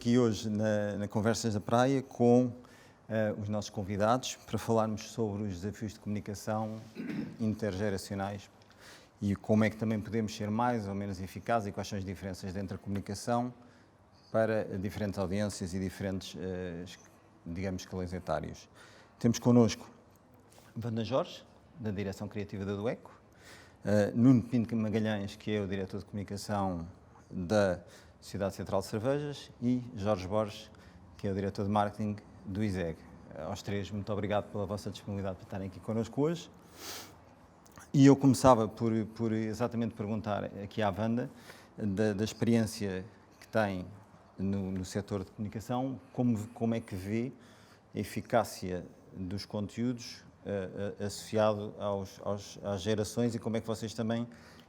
aqui hoje na Conversas da Praia com os nossos convidados para falarmos sobre os desafios de comunicação intergeracionais e como é que também podemos ser mais ou menos eficazes e quais são as diferenças dentro da comunicação para diferentes audiências e diferentes, digamos, escalões etários. Temos connosco Wanda Jorge, da Direção Criativa da Dueco, Nuno Pinto Magalhães, que é o Diretor de Comunicação da Sociedade Central de Cervejas, e Jorge Borges, que é o Diretor de Marketing do ISEG. Aos três, muito obrigado pela vossa disponibilidade para estarem aqui connosco hoje. E eu começava por exatamente perguntar aqui à Wanda da experiência que tem no setor de comunicação, como é que vê a eficácia dos conteúdos associado às gerações e como é que vocês também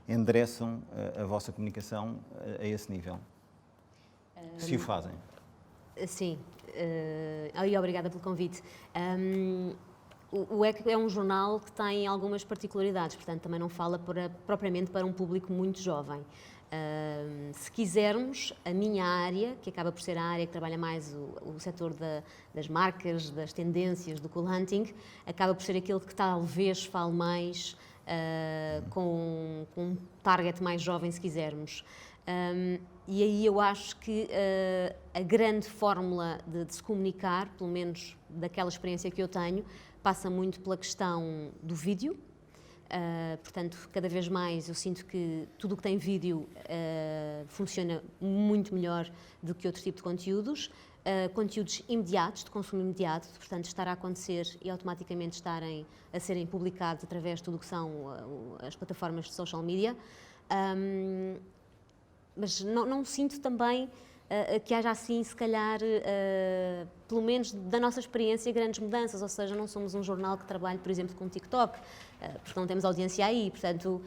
endereçam a vossa comunicação a esse nível, se o fazem. Sim, e obrigada pelo convite. O ECO é um jornal que tem algumas particularidades, portanto também não fala propriamente para um público muito jovem. Se quisermos, a minha área, que acaba por ser a área que trabalha mais o setor das marcas, das tendências, do cool hunting, acaba por ser aquele que talvez fale mais com um target mais jovem, se quisermos. E aí eu acho que a grande fórmula de se comunicar, pelo menos daquela experiência que eu tenho, passa muito pela questão do vídeo. Portanto, cada vez mais eu sinto que tudo o que tem vídeo funciona muito melhor do que outro tipo de conteúdos. Conteúdos imediatos, de consumo imediato, portanto, estar a acontecer e automaticamente estarem a serem publicados através de tudo o que são as plataformas de social media. Mas não sinto também que haja assim, se calhar, pelo menos da nossa experiência, grandes mudanças, ou seja, não somos um jornal que trabalhe, por exemplo, com TikTok, porque não temos audiência aí, portanto,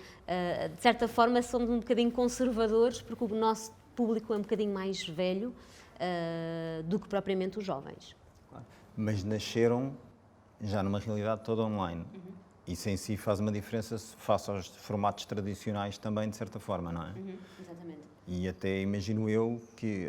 de certa forma somos um bocadinho conservadores, porque o nosso público é um bocadinho mais velho do que propriamente os jovens. Claro. Mas nasceram já numa realidade toda online. Isso em si faz uma diferença face aos formatos tradicionais também, de certa forma, não é? Exatamente. E até imagino eu que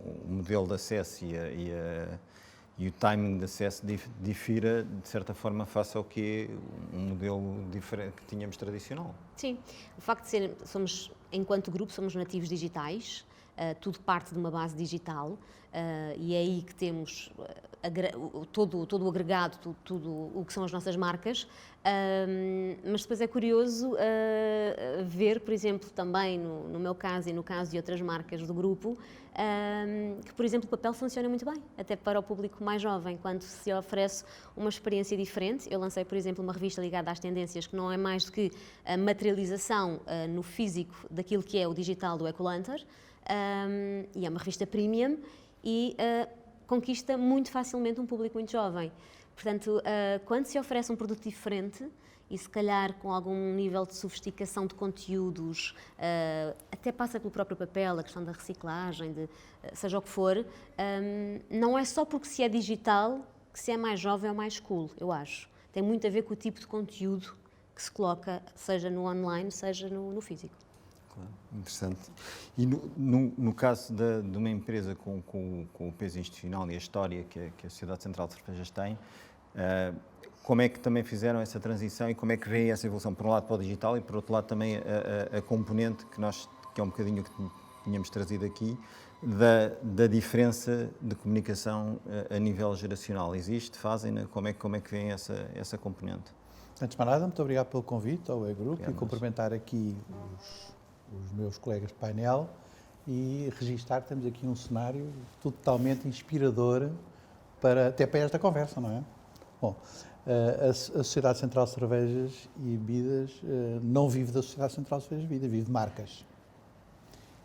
o modelo de acesso e o timing de acesso difira, de certa forma, face ao que é um modelo diferente que tínhamos tradicional. Sim, o facto de somos, enquanto grupo, somos nativos digitais, tudo parte de uma base digital, e é aí que temos todo o agregado, tudo o que são as nossas marcas, mas depois é curioso ver, por exemplo, também no meu caso e no caso de outras marcas do grupo, que, por exemplo, o papel funciona muito bem, até para o público mais jovem, quando se oferece uma experiência diferente. Eu lancei, por exemplo, uma revista ligada às tendências, que não é mais do que a materialização no físico daquilo que é o digital do Ecolunter, e é uma revista premium e conquista muito facilmente um público muito jovem. Portanto, quando se oferece um produto diferente e se calhar com algum nível de sofisticação de conteúdos, até passa pelo próprio papel, a questão da reciclagem, seja o que for, não é só porque se é digital que se é mais jovem ou mais cool, eu acho. Tem muito a ver com o tipo de conteúdo que se coloca, seja no online, seja no físico. Claro, interessante. E no caso de uma empresa com o peso institucional e a história que a Sociedade Central de Cervejas tem, como é que também fizeram essa transição e como é que vê essa evolução, por um lado para o digital e por outro lado também a componente que é um bocadinho o que tínhamos trazido aqui, da diferença de comunicação a nível geracional? Existe? Fazem? Como é que vêem essa componente? Antes de mais nada, muito obrigado pelo convite ao E-Group e cumprimentar aqui os meus colegas de painel e registar que temos aqui um cenário totalmente inspirador até para esta conversa, não é? Bom, a Sociedade Central de Cervejas e Bebidas não vive da Sociedade Central de Cervejas e Bebidas, vive de marcas.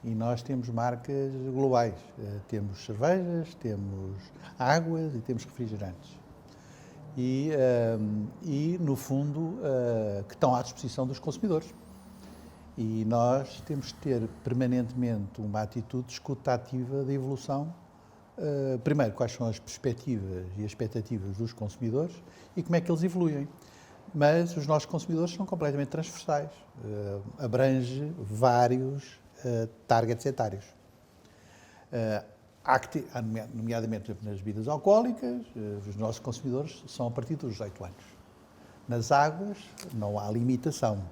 E nós temos marcas globais. Temos cervejas, temos águas e temos refrigerantes. E no fundo, que estão à disposição dos consumidores. E nós temos de ter permanentemente uma atitude de escuta ativa da evolução. Primeiro, quais são as perspectivas e as expectativas dos consumidores e como é que eles evoluem. Mas os nossos consumidores são completamente transversais, abrange vários targets etários. Nomeadamente nas bebidas alcoólicas, os nossos consumidores são a partir dos 18 anos. Nas águas não há limitação.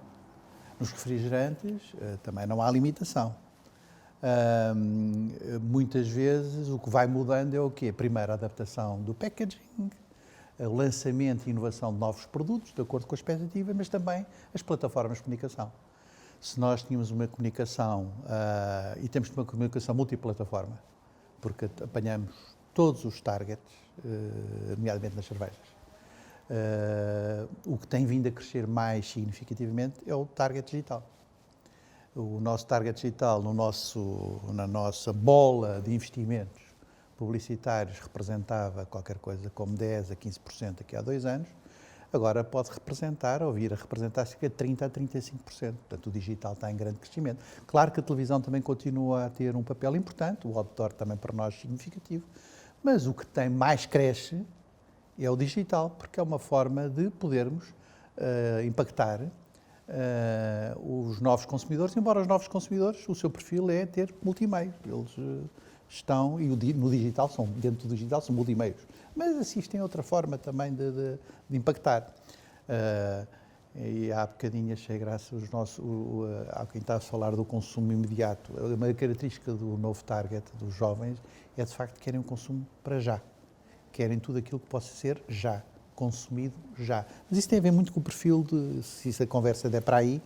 Nos refrigerantes também não há limitação. Muitas vezes o que vai mudando é o quê? Primeiro a adaptação do packaging, o lançamento e inovação de novos produtos, de acordo com a expectativa, mas também as plataformas de comunicação. Se nós tínhamos uma comunicação, e temos uma comunicação multiplataforma, porque apanhamos todos os targets, nomeadamente nas cervejas, o que tem vindo a crescer mais significativamente é o target digital. O nosso target digital, na nossa bola de investimentos publicitários, representava qualquer coisa como 10% a 15% aqui há 2 anos, agora pode representar, ou vir a representar cerca de 30% a 35%. Portanto, o digital está em grande crescimento. Claro que a televisão também continua a ter um papel importante, o outdoor também para nós significativo, mas o que tem mais cresce é o digital, porque é uma forma de podermos impactar os novos consumidores, embora os novos consumidores, o seu perfil é ter multimeios. Eles estão, e no digital, dentro do digital, são multimeios, mas assistem a outra forma também de impactar. E há bocadinho achei graça há quem está a falar do consumo imediato. Uma característica do novo target dos jovens é, de facto, que querem um consumo para já. Querem tudo aquilo que possa ser já, consumido já. Mas isso tem a ver muito com o perfil, se a conversa der para aí,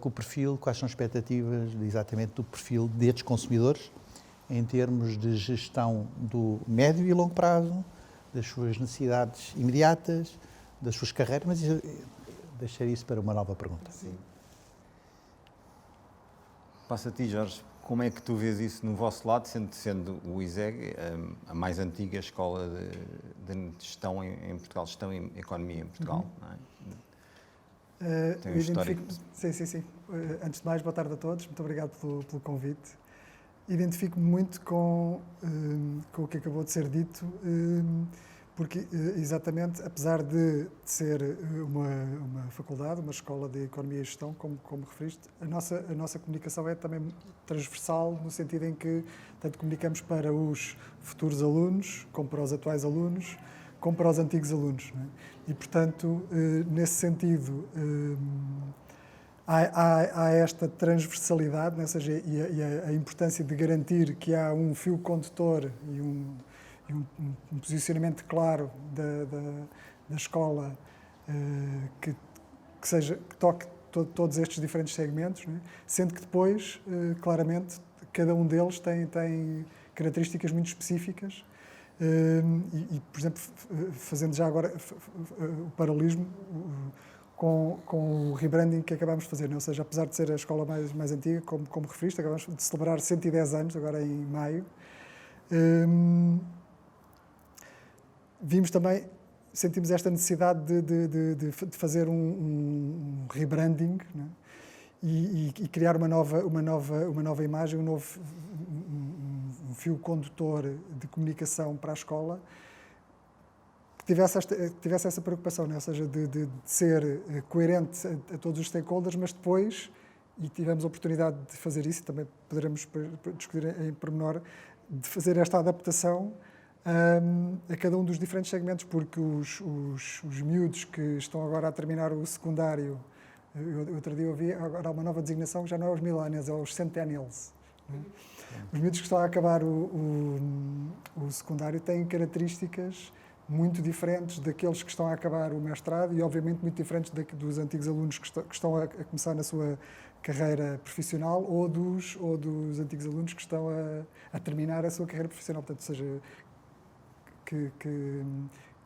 com o perfil, quais são as expectativas exatamente do perfil destes consumidores, em termos de gestão do médio e longo prazo, das suas necessidades imediatas, das suas carreiras, mas deixaria isso para uma nova pergunta. Sim. Passa a ti, Jorge. Como é que tu vês isso no vosso lado, sendo o ISEG a mais antiga escola de gestão em Portugal, gestão e economia em Portugal? Não é? Tem um histórico. Sim. Antes de mais, boa tarde a todos. Muito obrigado pelo convite. Identifico-me muito com o que acabou de ser dito, porque, exatamente, apesar de ser uma faculdade, uma escola de Economia e Gestão, como referiste, a nossa comunicação é também transversal, no sentido em que tanto comunicamos para os futuros alunos, como para os atuais alunos, como para os antigos alunos. Não é? E, portanto, nesse sentido, há esta transversalidade, ou seja, e a importância de garantir que há um fio condutor e um posicionamento claro da escola que toque todos estes diferentes segmentos, não é? Sendo que depois, claramente, cada um deles tem características muito específicas e, por exemplo, fazendo já agora o paralelismo com o rebranding que acabámos de fazer, não? Ou seja, apesar de ser a escola mais antiga, como referiste, acabámos de celebrar 110 anos, agora em maio, sentimos esta necessidade de fazer um rebranding, não é? E criar uma nova imagem, um fio condutor de comunicação para a escola que tivesse essa preocupação, não é? Ou seja, de ser coerente a todos os stakeholders, mas depois, e tivemos a oportunidade de fazer isso, e também poderemos discutir em pormenor, de fazer esta adaptação a cada um dos diferentes segmentos, porque os miúdos que estão agora a terminar o secundário, eu outro dia ouvi, agora há uma nova designação que já não é os millennials, é os centennials. Não é? Os miúdos que estão a acabar o secundário têm características muito diferentes daqueles que estão a acabar o mestrado e, obviamente, muito diferentes dos antigos alunos que estão a começar na sua carreira profissional ou dos antigos alunos que estão a terminar a sua carreira profissional. Portanto, ou seja,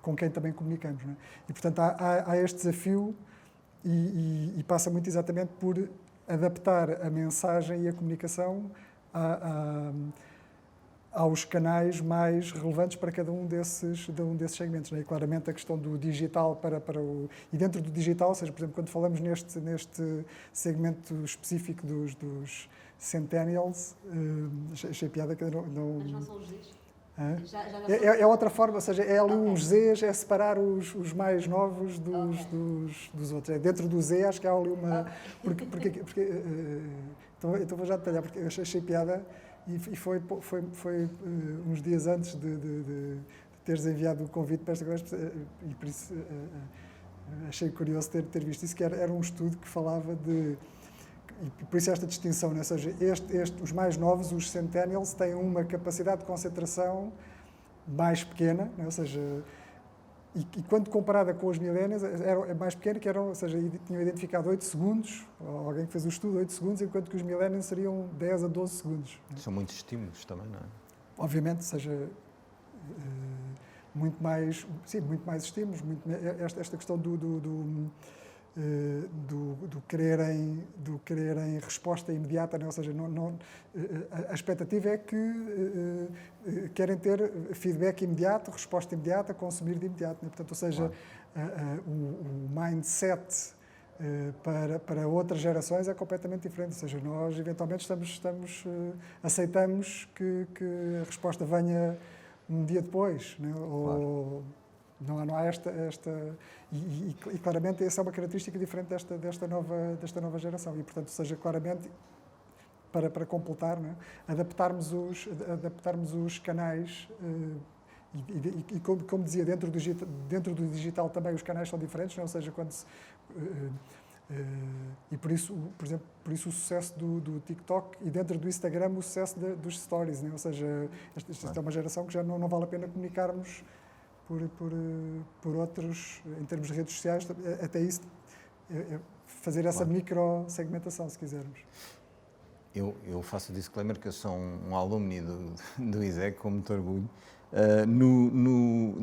com quem também comunicamos. Não é? E, portanto, há este desafio e passa muito exatamente por adaptar a mensagem e a comunicação aos canais mais relevantes para cada um desses segmentos. Não é? E, claramente, a questão do digital e dentro do digital, ou seja, por exemplo, quando falamos neste segmento específico dos centennials, achei piada que não... Mas não são os Zs? É outra forma, ou seja, é ali uns Zs, é separar os mais novos dos outros. É dentro do Z, acho que há ali uma... Então vou já detalhar, porque eu achei piada E foi uns dias antes de teres enviado o convite para esta conversa, e por isso achei curioso ter visto isso, que era um estudo que falava de... E por isso esta distinção, né? Ou seja, os mais novos, os centennials, têm uma capacidade de concentração mais pequena, né? Ou seja, e quando comparada com os millennials, é mais pequena, ou seja, tinham identificado 8 segundos, ou alguém que fez o estudo, 8 segundos, enquanto que os millennials seriam 10 a 12 segundos. Né? São muitos estímulos também, não é? Obviamente, ou seja, muito mais estímulos, esta questão do quererem resposta imediata, né? Ou seja, a expectativa é que querem ter feedback imediato, resposta imediata, consumir de imediato. Né? Portanto, ou seja, claro. O mindset para outras gerações é completamente diferente. Ou seja, nós eventualmente aceitamos que a resposta venha um dia depois, né? Ou claro. Não há esta e claramente essa é uma característica diferente desta nova geração e, portanto, seja claramente para completar, né? adaptarmos os canais e como dizia, dentro do digital também os canais são diferentes, né? Ou seja, quando e por isso, por exemplo, o sucesso do TikTok e dentro do Instagram o sucesso dos stories, né? Ou seja, esta é uma geração que já não vale a pena comunicarmos por outros, em termos de redes sociais, até isso, fazer essa micro-segmentação, se quisermos. Eu faço o disclaimer que eu sou um alumni do ISEC, com muito orgulho.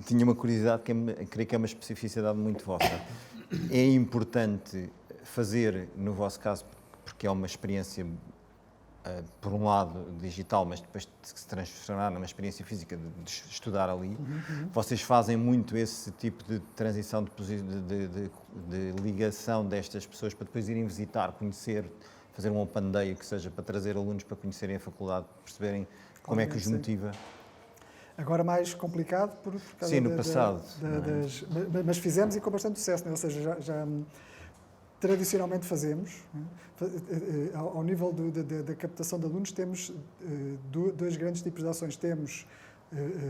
Tinha uma curiosidade que creio que é uma especificidade muito vossa. É importante fazer, no vosso caso, porque é uma experiência, por um lado, digital, mas depois de se transformar numa experiência física de estudar ali. Vocês fazem muito esse tipo de transição, de ligação destas pessoas para depois irem visitar, conhecer, fazer um open day, que seja para trazer alunos para conhecerem a faculdade, perceberem como é que os motiva. Agora mais complicado por causa Sim, no passado. Mas fizemos e com bastante sucesso, né? Ou seja, já tradicionalmente fazemos, né? Ao nível da captação de alunos, temos dois grandes tipos de ações. Temos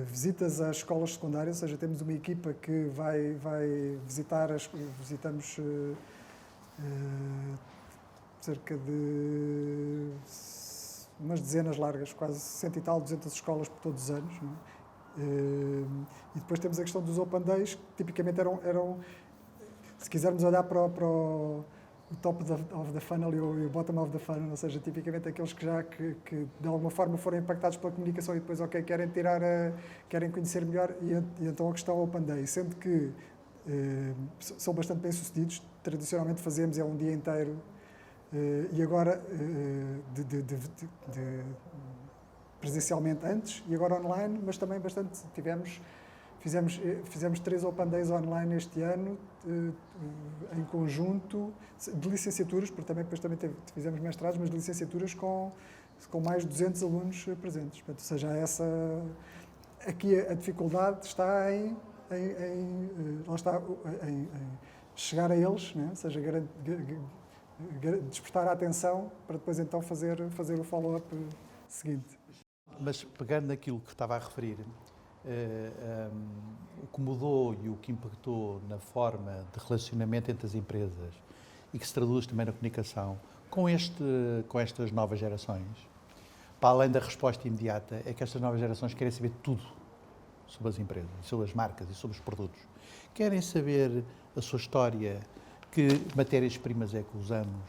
visitas às escolas secundárias, ou seja, temos uma equipa que vai visitar, visitamos cerca de umas dezenas largas, quase 100 e tal, 200 escolas por todos os anos. Não é? E depois temos a questão dos Open Days, que tipicamente eram se quisermos olhar para o top of the funnel e o bottom of the funnel, ou seja, tipicamente aqueles que de alguma forma foram impactados pela comunicação e depois, querem conhecer melhor, e então a questão Open Day, sendo que são bastante bem-sucedidos, tradicionalmente fazemos um dia inteiro, e agora presencialmente antes e agora online, mas também bastante fizemos 3 Open Days online este ano, em conjunto, de licenciaturas, porque depois também fizemos mestrados, mas de licenciaturas com mais de 200 alunos presentes. Portanto, ou seja, aqui a dificuldade está em chegar a eles, né? Ou seja, despertar a atenção para depois então fazer o follow-up seguinte. Mas pegando naquilo que estava a referir, o que mudou e o que impactou na forma de relacionamento entre as empresas e que se traduz também na comunicação com estas novas gerações, para além da resposta imediata, é que estas novas gerações querem saber tudo sobre as empresas, sobre as marcas e sobre os produtos. Querem saber a sua história, que matérias-primas é que usamos,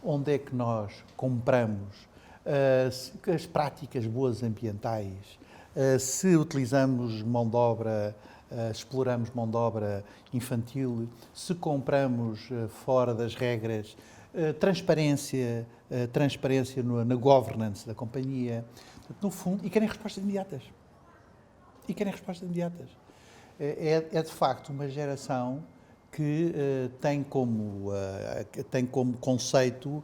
onde é que nós compramos, as práticas boas ambientais, se utilizamos mão de obra, exploramos mão de obra infantil, se compramos fora das regras, transparência na governance da companhia, no fundo, e querem respostas imediatas. É de facto uma geração que tem como conceito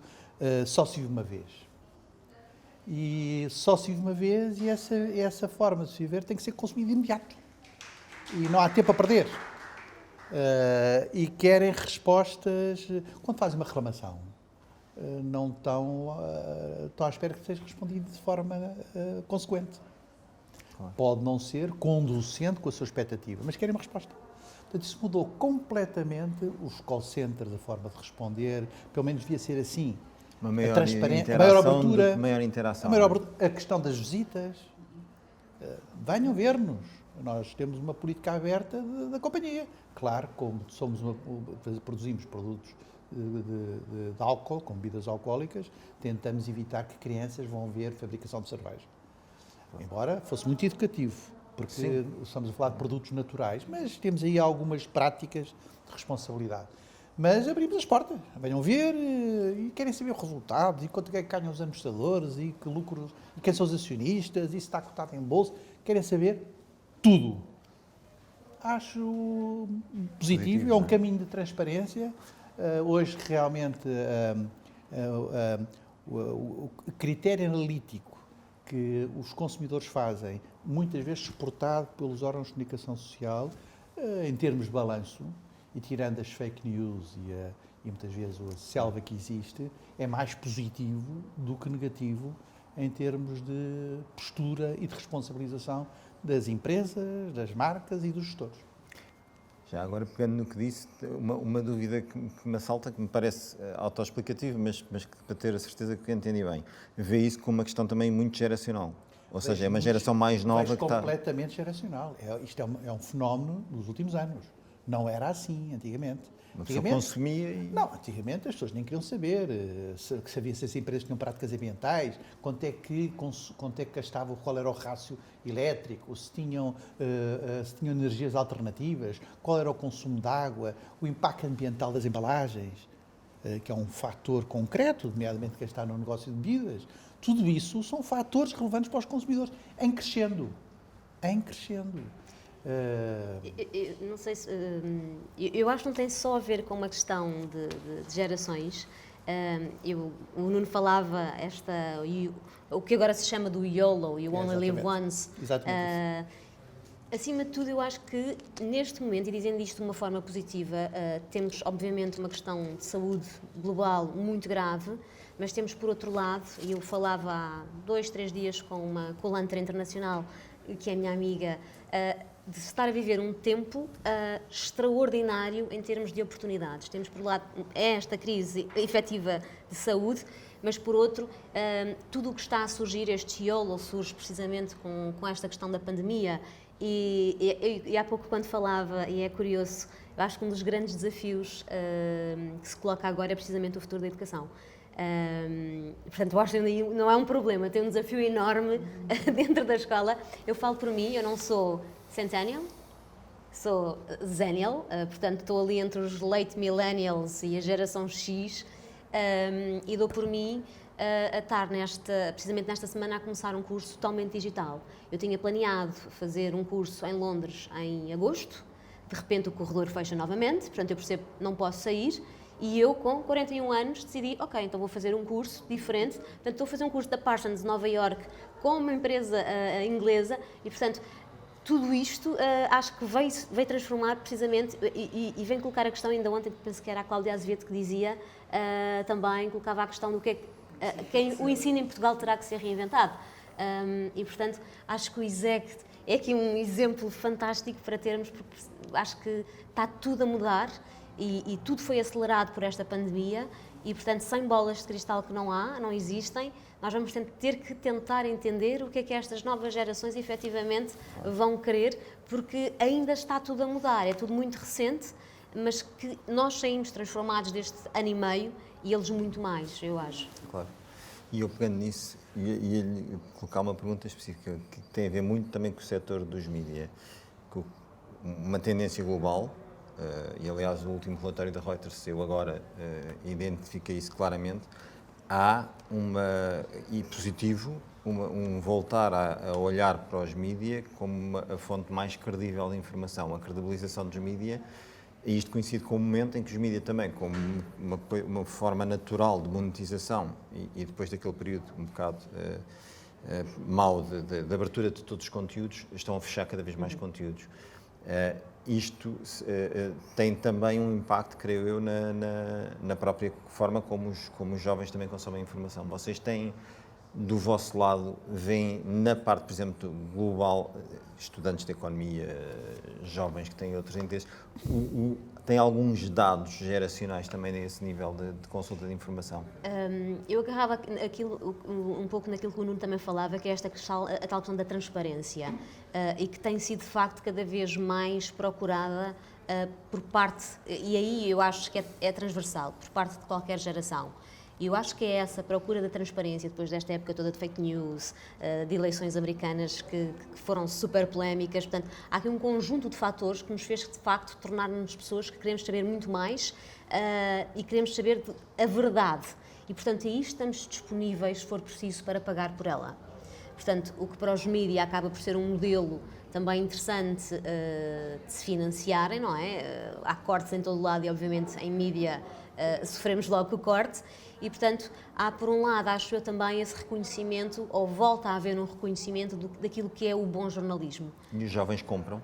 só se vive uma vez. E só se vive uma vez e essa forma de se viver tem que ser consumida de imediato. E não há tempo a perder. E querem respostas... Quando fazem uma reclamação, não estão à espera que seja respondido de forma consequente. Claro. Pode não ser conducente com a sua expectativa, mas querem uma resposta. Portanto, isso mudou completamente os call centers, a forma de responder, pelo menos devia ser assim. Uma maior transparência, a maior abertura, maior interação. a questão das visitas. Venham ver-nos. Nós temos uma política aberta da companhia. Claro, como produzimos produtos de álcool, com bebidas alcoólicas, tentamos evitar que crianças vão ver fabricação de cerveja. Embora fosse muito educativo, porque Sim. estamos a falar de produtos naturais, mas temos aí algumas práticas de responsabilidade. Mas abrimos as portas, venham ver e querem saber o resultado, e quanto é que ganham os administradores, e que lucros, e quem são os acionistas, e se está cotado em bolsa, querem saber tudo. Acho positivo, é um caminho de transparência. Hoje, realmente, o critério analítico que os consumidores fazem, muitas vezes suportado pelos órgãos de comunicação social, em termos de balanço, e tirando as fake news e muitas vezes a selva que existe, é mais positivo do que negativo em termos de postura e de responsabilização das empresas, das marcas e dos gestores. Já agora, pegando no que disse, uma dúvida que me assalta, que me parece autoexplicativa, mas que para ter a certeza que entendi bem. Vê isso como uma questão também muito geracional. Ou seja, é uma geração mais nova que está... completamente geracional. Isto é um fenómeno dos últimos anos. Não era assim antigamente. Uma pessoa consumia e... Não, antigamente as pessoas nem queriam saber sabia se as empresas tinham práticas ambientais, quanto é que gastavam, qual era o rácio elétrico, se tinham energias alternativas, qual era o consumo de água, o impacto ambiental das embalagens, que é um fator concreto, nomeadamente quem está no negócio de bebidas. Tudo isso são fatores relevantes para os consumidores, em crescendo. Não sei se, eu acho que não tem só a ver com uma questão de gerações. O Nuno falava o que agora se chama do YOLO, You Only Live Once. Exatamente. Acima de tudo, eu acho que neste momento, e dizendo isto de uma forma positiva, temos obviamente uma questão de saúde global muito grave, mas temos por outro lado, e eu falava há 2, 3 dias com uma colantra internacional, que é minha amiga, de estar a viver um tempo extraordinário em termos de oportunidades. Temos por um lado esta crise efetiva de saúde, mas por outro, tudo o que está a surgir, este YOLO surge precisamente com esta questão da pandemia. E há pouco quando falava, e é curioso, eu acho que um dos grandes desafios que se coloca agora é precisamente o futuro da educação. Portanto, eu acho que não é um problema, tem um desafio enorme dentro da escola. Eu falo por mim, eu não sou Centennial, sou Zennial, portanto estou ali entre os late millennials e a geração X, e dou por mim a estar precisamente nesta semana a começar um curso totalmente digital. Eu tinha planeado fazer um curso em Londres em agosto, de repente o corredor fecha novamente, portanto eu percebo que não posso sair, e eu com 41 anos decidi, ok, então vou fazer um curso diferente, portanto estou a fazer um curso da Parsons de Nova Iorque com uma empresa inglesa, e portanto tudo isto acho que veio transformar precisamente, e vem colocar a questão, ainda ontem penso que era a Cláudia Azevedo que dizia, também colocava a questão do que o ensino em Portugal terá que ser reinventado. E portanto acho que o ISEC é aqui um exemplo fantástico para termos, porque acho que está tudo a mudar e tudo foi acelerado por esta pandemia e portanto sem bolas de cristal que não existem, nós vamos ter que tentar entender o que é estas novas gerações efetivamente vão querer, porque ainda está tudo a mudar, é tudo muito recente, mas que nós saímos transformados deste ano e meio e eles muito mais, eu acho. Claro. E eu pegando nisso, ia colocar uma pergunta específica que tem a ver muito também com o setor dos mídias, com uma tendência global, e aliás o último relatório da Reuters eu agora identifica isso claramente, há e positivo, um voltar a olhar para os mídias como a fonte mais credível de informação, a credibilização dos mídias, e isto coincide com o momento em que os mídias também, como uma forma natural de monetização, e depois daquele período um bocado mau de abertura de todos os conteúdos, estão a fechar cada vez mais conteúdos. isto tem também um impacto, creio eu, na própria forma como os jovens também consomem informação. Vocês têm, do vosso lado, veem na parte, por exemplo, global, estudantes de economia, jovens que têm outros interesses, tem alguns dados geracionais também nesse nível de consulta de informação? Eu agarrava um pouco naquilo que o Nuno também falava, que é a tal questão da transparência, e que tem sido de facto cada vez mais procurada por parte, e aí eu acho que é transversal, por parte de qualquer geração. E eu acho que é essa procura da transparência, depois desta época toda de fake news, de eleições americanas que foram super polémicas. Portanto, há aqui um conjunto de fatores que nos fez, de facto, tornar-nos pessoas que queremos saber muito mais e queremos saber a verdade. E, portanto, aí estamos disponíveis, se for preciso, para pagar por ela. Portanto, o que para os mídias acaba por ser um modelo também interessante de se financiarem, não é? Há cortes em todo lado e, obviamente, em mídia sofremos logo com o corte. E, portanto, há por um lado, acho eu também, esse reconhecimento, ou volta a haver um reconhecimento daquilo que é o bom jornalismo. E os jovens compram,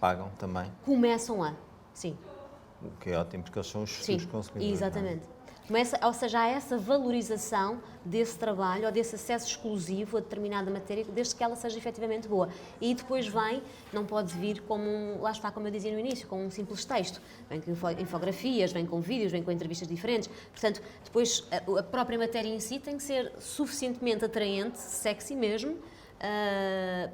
pagam também? Começam sim. O que é ótimo, porque eles são os futuros consumidores. Exatamente. Ou seja, há essa valorização desse trabalho ou desse acesso exclusivo a determinada matéria, desde que ela seja efetivamente boa. E depois vem, não pode vir como, lá está, como eu dizia no início, com um simples texto. Vem com infografias, vem com vídeos, vem com entrevistas diferentes. Portanto, depois a própria matéria em si tem que ser suficientemente atraente, sexy mesmo,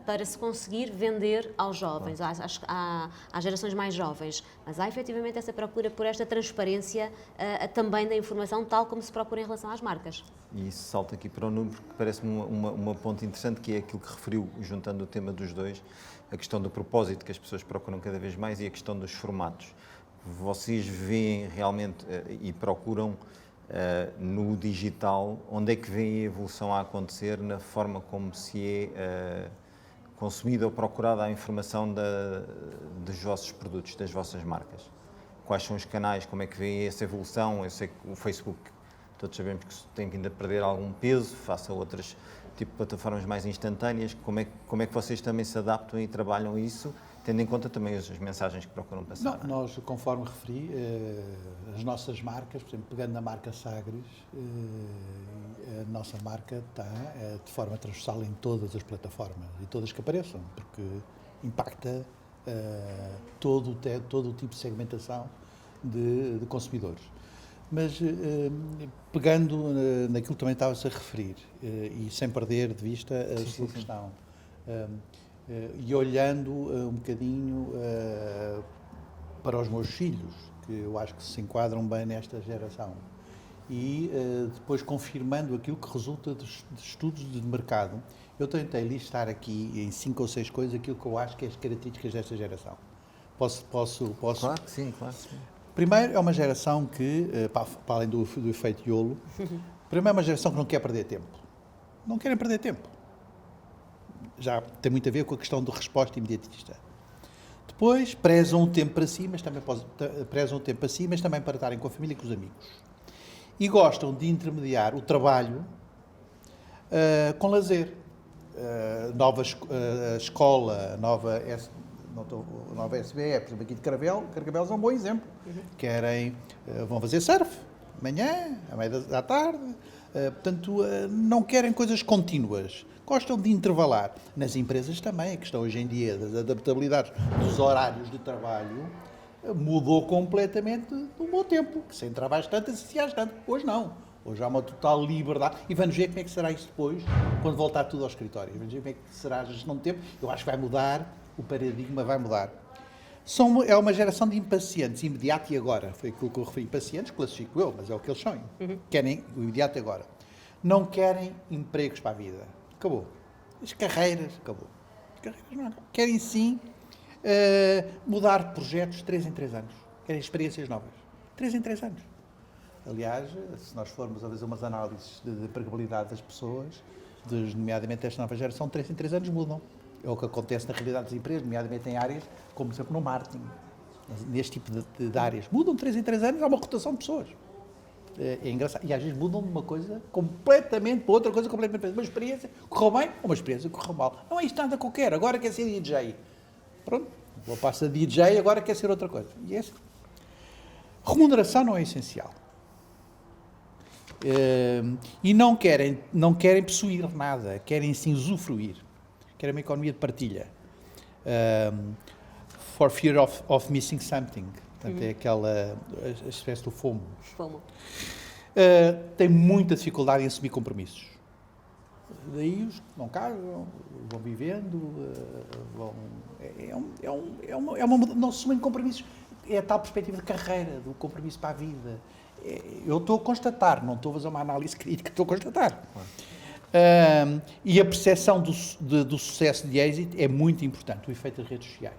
para se conseguir vender aos jovens, às gerações mais jovens. Mas há efetivamente essa procura por esta transparência também da informação, tal como se procura em relação às marcas. E isso salta aqui para o número, porque parece-me uma ponta interessante, que é aquilo que referiu, juntando o tema dos dois, a questão do propósito que as pessoas procuram cada vez mais e a questão dos formatos. Vocês veem realmente e procuram no digital, onde é que vem a evolução a acontecer na forma como se é consumida ou procurada a informação dos vossos produtos, das vossas marcas? Quais são os canais, como é que vê essa evolução? Eu sei que o Facebook, todos sabemos que tem vindo a perder algum peso face a outras tipo de plataformas mais instantâneas. Como é que vocês também se adaptam e trabalham isso, tendo em conta também as mensagens que procuram passar? Não, nós, conforme referi, as nossas marcas, por exemplo, pegando na marca Sagres, a nossa marca está de forma transversal em todas as plataformas e todas que apareçam, porque impacta todo o tipo de segmentação de consumidores. Mas pegando naquilo que também estavas a referir e sem perder de vista a sua questão, e olhando um bocadinho para os meus filhos, que eu acho que se enquadram bem nesta geração, e depois confirmando aquilo que resulta de estudos de mercado, eu tentei listar aqui em 5 ou 6 coisas aquilo que eu acho que é as características desta geração. Posso? Claro que sim, claro que sim. Primeiro, é uma geração que, para além do efeito iolo, primeiro é uma geração que não quer perder tempo. Não querem perder tempo. Já tem muito a ver com a questão de resposta imediatista. Depois, prezam o tempo para si, mas também para estarem com a família e com os amigos. E gostam de intermediar o trabalho com lazer. Nova escola, nova SBE, por exemplo, aqui de Carcavelos é um bom exemplo. Vão fazer surf, amanhã, à meia da tarde, portanto, não querem coisas contínuas, gostam de intervalar. Nas empresas também, a questão hoje em dia das adaptabilidades dos horários de trabalho mudou completamente do meu tempo, que se entrava às tantas e se às tantas. Hoje não. Hoje há uma total liberdade. E vamos ver como é que será isso depois, quando voltar tudo ao escritório. Vamos ver como é que será a gestão de tempo. Eu acho que vai mudar, o paradigma vai mudar. É uma geração de impacientes, imediato e agora. Foi aquilo que eu referi. Impacientes, classifico eu, mas é o que eles são. Querem o imediato e agora. Não querem empregos para a vida. Acabou. As carreiras, acabou. As carreiras não. Querem sim mudar de projetos 3 em 3 anos. Querem experiências novas. 3 em 3 anos. Aliás, se nós formos a fazer umas análises de empregabilidade das pessoas, nomeadamente esta nova geração, 3 em 3 anos mudam. É o que acontece na realidade das empresas, nomeadamente em áreas, como por exemplo no marketing, neste tipo de áreas. Mudam 3 em 3 anos, há uma rotação de pessoas. É engraçado. E às vezes mudam de uma coisa completamente para outra coisa completamente diferente. Uma experiência correu bem ou uma experiência correu mal. Não é isto nada que eu quero. Agora quer ser DJ. Pronto, Vou passar de DJ, agora quer ser outra coisa. E essa remuneração não é essencial. E não querem possuir nada, querem sim usufruir. Querem uma economia de partilha. For fear of missing something. Portanto, é aquela espécie do FOMO. Tem muita dificuldade em assumir compromissos. Daí os que não casam, vão vivendo, não assumem compromissos. É a tal perspectiva de carreira, do compromisso para a vida. Eu estou a constatar, não estou a fazer uma análise crítica, estou a constatar. E a percepção do sucesso de êxito é muito importante, o efeito das redes sociais.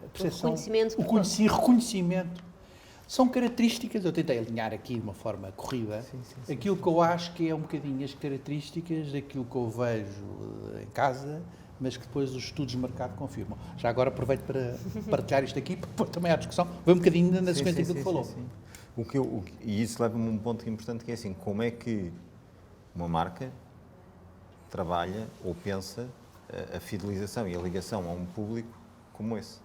A percepção, o reconhecimento. São características, eu tentei alinhar aqui de uma forma corrida, aquilo que eu acho que é um bocadinho as características daquilo que eu vejo em casa, mas que depois os estudos de mercado confirmam. Já agora aproveito para partilhar isto aqui, para pôr também à discussão, vai um bocadinho na sequência daquilo que falou. E isso leva-me a um ponto importante que é assim, como é que uma marca trabalha ou pensa a fidelização e a ligação a um público como esse?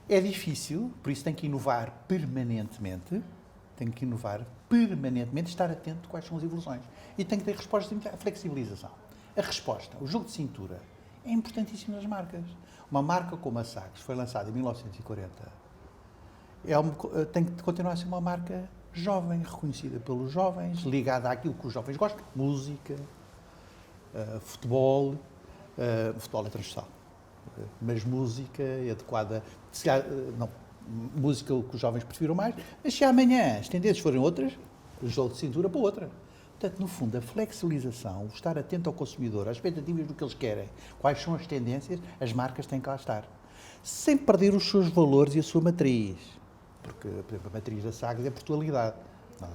É difícil, por isso tem que inovar permanentemente, estar atento a quais são as evoluções. E tem que ter respostas à flexibilização. A resposta, o jogo de cintura, é importantíssimo nas marcas. Uma marca como a Sagres foi lançada em 1940, tem que continuar a ser uma marca jovem, reconhecida pelos jovens, ligada àquilo que os jovens gostam, música, futebol é transversal. Mas música é adequada, música que os jovens prefiram mais, mas se amanhã as tendências forem outras, o jogo de cintura para outra. Portanto, no fundo, a flexibilização, o estar atento ao consumidor, às expectativas do que eles querem, quais são as tendências, as marcas têm que lá estar. Sem perder os seus valores e a sua matriz. Porque, por exemplo, a matriz da Sagres é a Portugalidade. Nós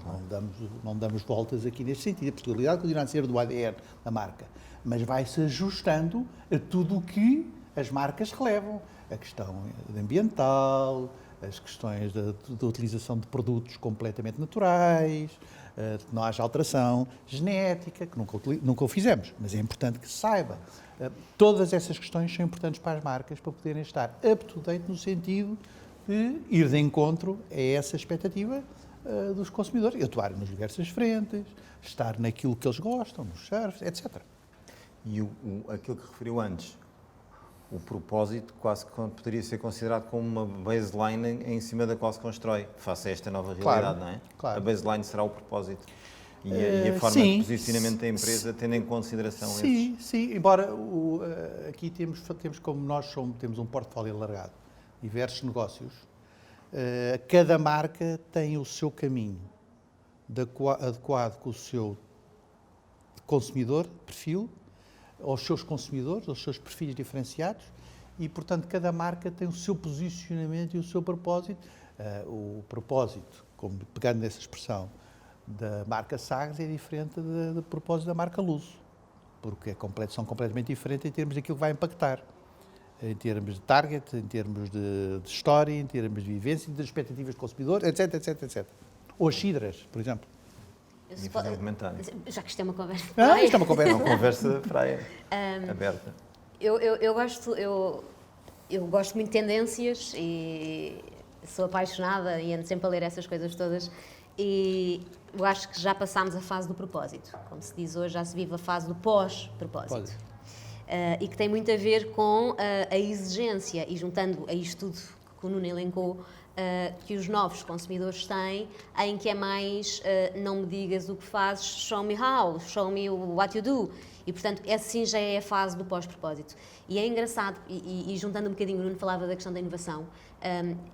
não damos voltas aqui neste sentido. A Portugalidade continua a ser do ADN da marca, mas vai-se ajustando a tudo o que as marcas relevam. A questão ambiental, as questões da utilização de produtos completamente naturais, que não haja alteração genética, que nunca o fizemos, mas é importante que se saiba. Todas essas questões são importantes para as marcas para poderem estar up-to-date no sentido de ir de encontro a essa expectativa dos consumidores e atuar nas diversas frentes, estar naquilo que eles gostam, nos surfs, etc. E aquilo que referiu antes, o propósito quase que poderia ser considerado como uma baseline em cima da qual se constrói, face a esta nova realidade, não é? Claro. A baseline será o propósito e a forma de posicionamento da empresa, tendo em consideração esses... Sim, embora aqui temos como nós temos um portfólio alargado, diversos negócios, cada marca tem o seu caminho adequado com o seu consumidor, perfil, aos seus consumidores, aos seus perfis diferenciados e, portanto, cada marca tem o seu posicionamento e o seu propósito. O propósito, pegando nessa expressão, da marca Sagres é diferente do propósito da marca Luso, porque são completamente diferentes em termos daquilo que vai impactar, em termos de target, em termos de história, em termos de vivência, de expectativas de consumidor, etc. Ou as cidras, por exemplo. E fazer um comentário. Já que isto é uma conversa. Isto é uma conversa. Uma conversa praia aberta. Eu gosto muito de tendências e sou apaixonada e ando sempre a ler essas coisas todas e eu acho que já passámos a fase do propósito. Como se diz hoje, já se vive a fase do pós-propósito. E que tem muito a ver com a exigência e juntando a isto tudo que o Nuno elencou, que os novos consumidores têm, em que é mais não me digas o que fazes, show me how, show me what you do. E, portanto, essa sim já é a fase do pós-propósito. E é engraçado, e juntando um bocadinho, o Nuno falava da questão da inovação,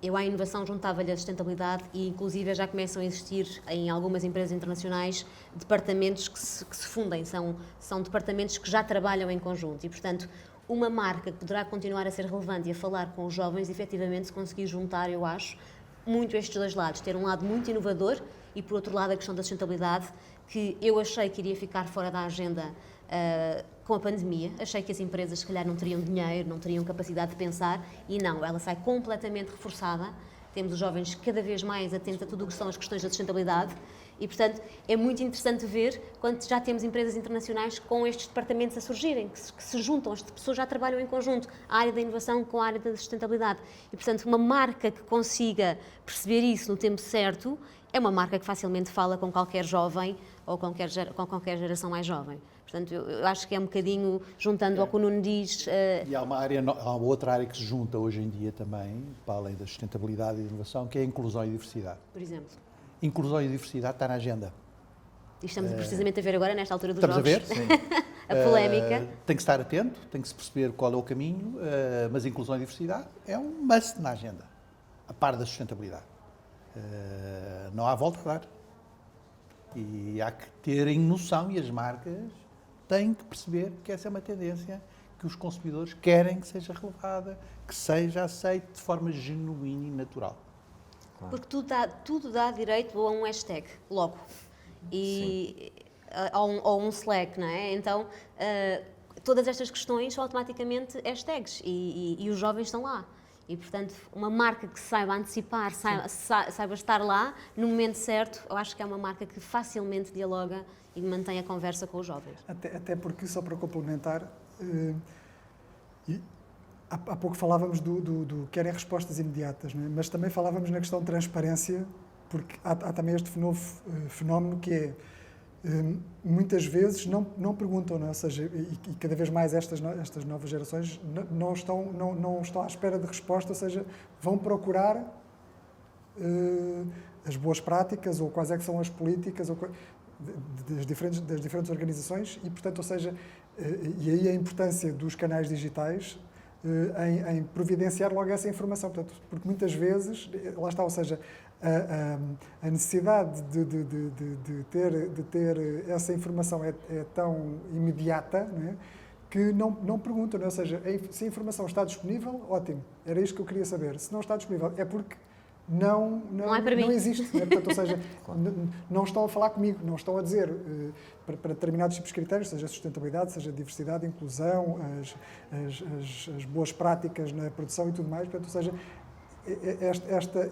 eu à inovação juntava-lhe a sustentabilidade e, inclusive, já começam a existir em algumas empresas internacionais departamentos que se fundem, são departamentos que já trabalham em conjunto e, portanto, uma marca que poderá continuar a ser relevante e a falar com os jovens, efetivamente, se conseguir juntar, eu acho, muito estes dois lados. Ter um lado muito inovador e, por outro lado, a questão da sustentabilidade, que eu achei que iria ficar fora da agenda com a pandemia. Achei que as empresas, se calhar, não teriam dinheiro, não teriam capacidade de pensar e não, ela sai completamente reforçada, temos os jovens cada vez mais atentos a tudo o que são as questões da sustentabilidade e, portanto, é muito interessante ver quando já temos empresas internacionais com estes departamentos a surgirem, que se juntam, as pessoas já trabalham em conjunto, a área da inovação com a área da sustentabilidade. E, portanto, uma marca que consiga perceber isso no tempo certo é uma marca que facilmente fala com qualquer jovem ou com qualquer geração mais jovem. Portanto, eu acho que é um bocadinho, juntando ao que o Nuno diz... E há uma outra área que se junta hoje em dia também, para além da sustentabilidade e da inovação, que é a inclusão e diversidade. Por exemplo. Inclusão e diversidade está na agenda. E estamos precisamente a ver agora, nesta altura dos Estamos jogos, a ver? Sim. a polémica. Tem que estar atento, tem que se perceber qual é o caminho, mas inclusão e diversidade é um must na agenda, a par da sustentabilidade. Não há volta a dar. E há que terem noção, e as marcas têm que perceber que essa é uma tendência que os consumidores querem que seja relevada, que seja aceite de forma genuína e natural. Porque tudo dá direito a um hashtag, logo. E ou um Slack, não é? Então, todas estas questões são automaticamente hashtags e os jovens estão lá. E, portanto, uma marca que saiba antecipar, saiba estar lá no momento certo, eu acho que é uma marca que facilmente dialoga e mantém a conversa com os jovens. Até porque, só para complementar, há pouco falávamos do querem respostas imediatas, não é? Mas também falávamos na questão de transparência, porque há também este novo fenómeno que é, muitas vezes não perguntam, não é? Ou seja, e cada vez mais estas novas gerações não estão à espera de resposta, ou seja, vão procurar as boas práticas ou quais é que são as políticas das diferentes organizações e, portanto, ou seja, e aí a importância dos canais digitais em providenciar logo essa informação, portanto, porque muitas vezes, lá está, ou seja, a necessidade de ter essa informação é tão imediata, não é? Que não perguntam, não é? Ou seja, se a informação está disponível, ótimo, era isto que eu queria saber. Se não está disponível, é porque não existe, não é? Portanto, ou seja, não estão a falar comigo, não estão a dizer para determinados tipos de critérios, seja sustentabilidade, seja diversidade, inclusão, as boas práticas na produção e tudo mais, portanto, ou seja,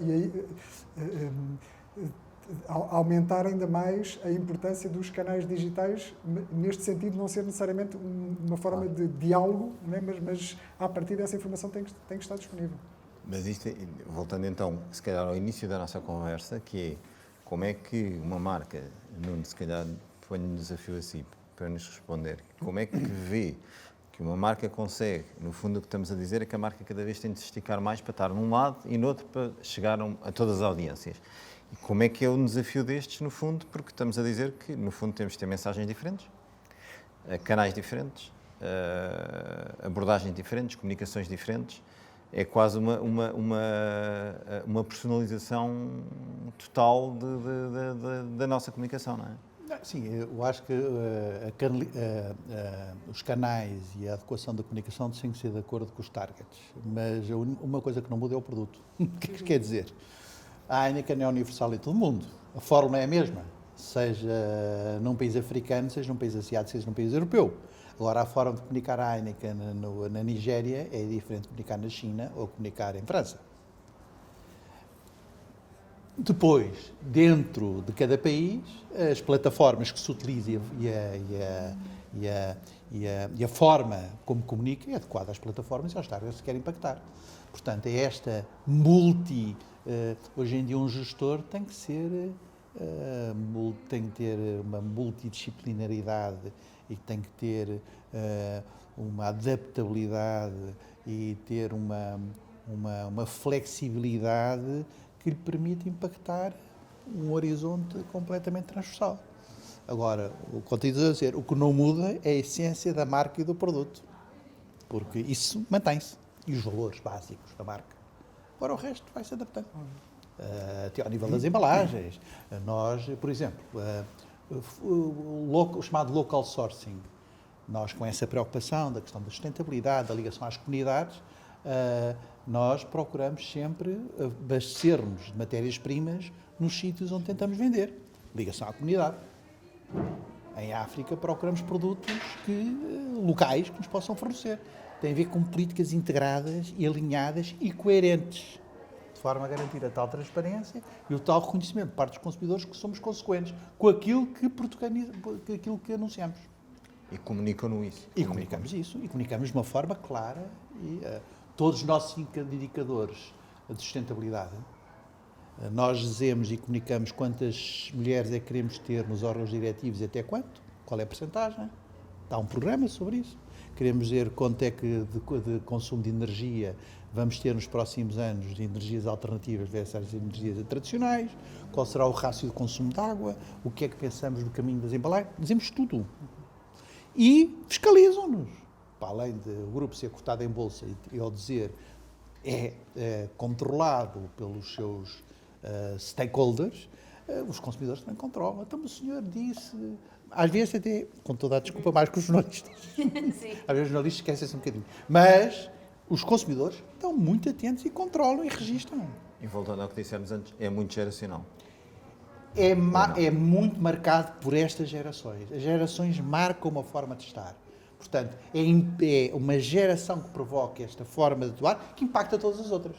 e aí aumentar ainda mais a importância dos canais digitais, neste sentido, não ser necessariamente uma forma de diálogo, não é? Mas a partir dessa informação tem que estar disponível. Mas isto, voltando então, se calhar ao início da nossa conversa, que é como é que uma marca, Nuno, se calhar põe-lhe um desafio assim para nos responder, como é que vê que uma marca consegue, no fundo o que estamos a dizer é que a marca cada vez tem de se esticar mais para estar num lado e no outro para chegar a todas as audiências. E como é que é um desafio destes, no fundo, porque estamos a dizer que, no fundo, temos de ter mensagens diferentes, canais diferentes, abordagens diferentes, comunicações diferentes. É quase uma personalização total da nossa comunicação, não é? Sim, eu acho que os canais e a adequação da comunicação têm que ser de acordo com os targets, mas uma coisa que não muda é o produto. O que quer dizer? A Heineken é universal em todo o mundo, a fórmula é a mesma, seja num país africano, seja num país asiático, seja num país europeu. Agora, a forma de comunicar a Heineken na Nigéria é diferente de comunicar na China ou comunicar em França. Depois, dentro de cada país, as plataformas que se utilizam e a forma como comunica é adequada às plataformas e aos targets que querem impactar. Portanto, é esta hoje em dia um gestor tem que ter uma multidisciplinaridade e tem que ter uma adaptabilidade e ter uma flexibilidade que lhe permite impactar um horizonte completamente transversal. Agora, o que continuo a dizer, o que não muda é a essência da marca e do produto, porque isso mantém-se, e os valores básicos da marca. Agora o resto vai se adaptando. Até ao nível das embalagens. Nós, por exemplo, o chamado local sourcing, nós com essa preocupação da questão da sustentabilidade, da ligação às comunidades, nós procuramos sempre abastecer-nos de matérias-primas nos sítios onde tentamos vender. Ligação à comunidade. Em África procuramos produtos locais que nos possam fornecer. Tem a ver com políticas integradas e alinhadas e coerentes, de forma a garantir a tal transparência e o tal reconhecimento de parte dos consumidores que somos consequentes com aquilo que anunciamos. E comunicam-no isso. E comunicamos isso, e comunicamos de uma forma clara e todos os nossos indicadores de sustentabilidade. Nós dizemos e comunicamos quantas mulheres é que queremos ter nos órgãos diretivos e até quanto, qual é a percentagem. Há um programa sobre isso. Queremos ver quanto é que de consumo de energia vamos ter nos próximos anos de energias alternativas versus as energias tradicionais, qual será o rácio de consumo de água, o que é que pensamos do caminho das embalagens, dizemos tudo. E fiscalizam-nos. Para além de o grupo ser cotado em bolsa e ao dizer é controlado pelos seus stakeholders, os consumidores também controlam. Então o senhor disse, às vezes até, com toda a desculpa, mais que os jornalistas. Sim. Às vezes os jornalistas esquecem-se um bocadinho. Mas os consumidores estão muito atentos e controlam e registram. E voltando ao que dissemos antes, é muito geracional. É muito marcado por estas gerações. As gerações marcam uma forma de estar. Portanto, é uma geração que provoca esta forma de atuar que impacta todas as outras.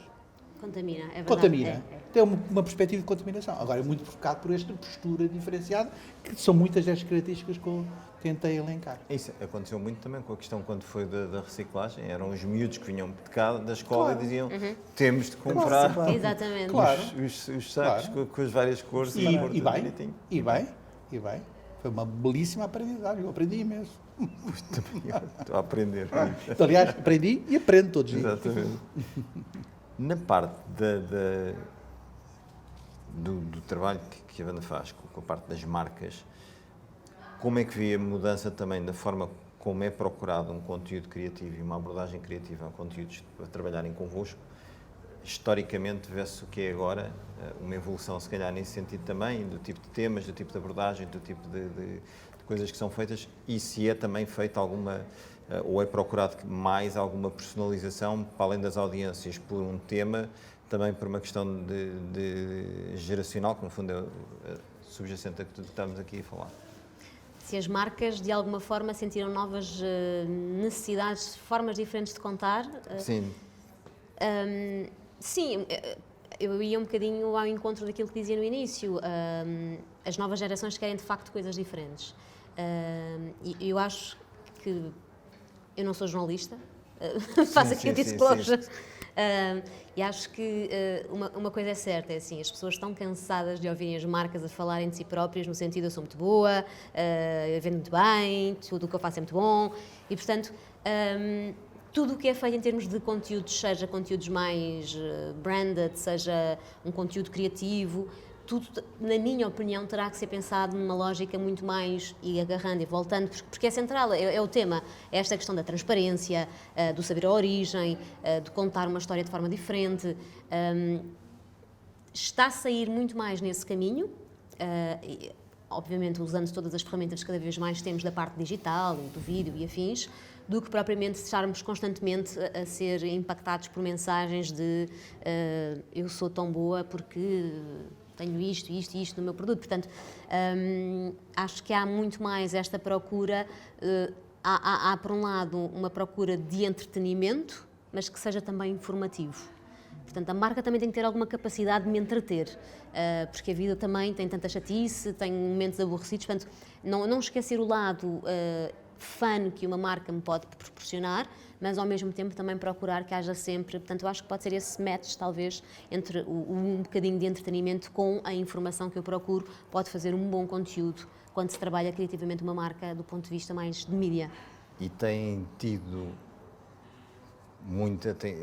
Contamina, é verdade. Contamina. Tem uma perspectiva de contaminação. Agora, é muito provocado por esta postura diferenciada, que são muitas destas características que eu tentei elencar. Isso aconteceu muito também com a questão quando foi da reciclagem. Eram os miúdos que vinham de casa, da escola, e diziam temos de comprar Claro. Exatamente. Claro. os sacos com as várias cores E pôr tudo direitinho. bem. Foi uma belíssima aprendizagem. Eu aprendi imenso. Estou a aprender. Então, aliás, aprendi e aprendo todos os dias. Exatamente. Na parte do trabalho que a banda faz, com a parte das marcas, como é que vê a mudança também da forma como é procurado um conteúdo criativo e uma abordagem criativa a conteúdos para trabalharem convosco, historicamente versus o que é agora, uma evolução se calhar nesse sentido também, do tipo de temas, do tipo de abordagem, do tipo de coisas que são feitas, e se é também feita alguma, ou é procurado mais alguma personalização, para além das audiências, por um tema, também por uma questão de geracional, que no fundo é subjacente a que estamos aqui a falar. Se as marcas, de alguma forma, sentiram novas necessidades, formas diferentes de contar. Sim. Sim, eu ia um bocadinho ao encontro daquilo que dizia no início. As novas gerações querem, de facto, coisas diferentes. E eu acho que... Eu não sou jornalista, faço aqui o disclosure. E acho que uma coisa é certa, é assim, as pessoas estão cansadas de ouvirem as marcas a falarem de si próprias no sentido eu sou muito boa, eu vendo muito bem, tudo o que eu faço é muito bom e, portanto, tudo o que é feito em termos de conteúdos, seja conteúdos mais branded, seja um conteúdo criativo, tudo, na minha opinião, terá que ser pensado numa lógica muito mais, e agarrando e voltando, porque é central, é o tema, é esta questão da transparência, do saber a origem, de contar uma história de forma diferente. Está a sair muito mais nesse caminho, obviamente usando todas as ferramentas que cada vez mais temos da parte digital, do vídeo e afins, do que propriamente estarmos constantemente a ser impactados por mensagens de eu sou tão boa porque... tenho isto e isto no meu produto. Portanto, acho que há muito mais esta procura. Há, por um lado, uma procura de entretenimento, mas que seja também informativo. Portanto, a marca também tem que ter alguma capacidade de me entreter, porque a vida também tem tanta chatice, tem momentos aborrecidos. Portanto, não esquecer o lado fun que uma marca me pode proporcionar, mas ao mesmo tempo também procurar que haja sempre, portanto eu acho que pode ser esse match talvez entre um bocadinho de entretenimento com a informação que eu procuro, pode fazer um bom conteúdo quando se trabalha criativamente uma marca do ponto de vista mais de mídia. E tem tido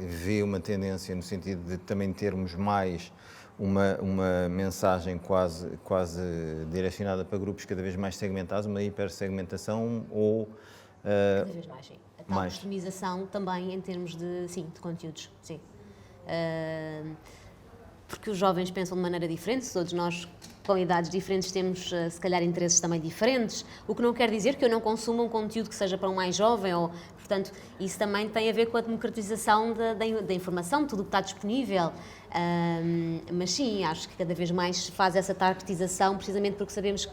vê uma tendência no sentido de também termos mais uma mensagem quase direcionada para grupos cada vez mais segmentados, uma hipersegmentação ou... Cada vez mais, sim. A tal mais. customização também em termos de conteúdos, sim. Porque os jovens pensam de maneira diferente, todos nós com idades diferentes temos se calhar interesses também diferentes, o que não quer dizer que eu não consuma um conteúdo que seja para um mais jovem, ou, portanto, isso também tem a ver com a democratização da informação, tudo o que está disponível, mas sim, acho que cada vez mais se faz essa targetização, precisamente porque sabemos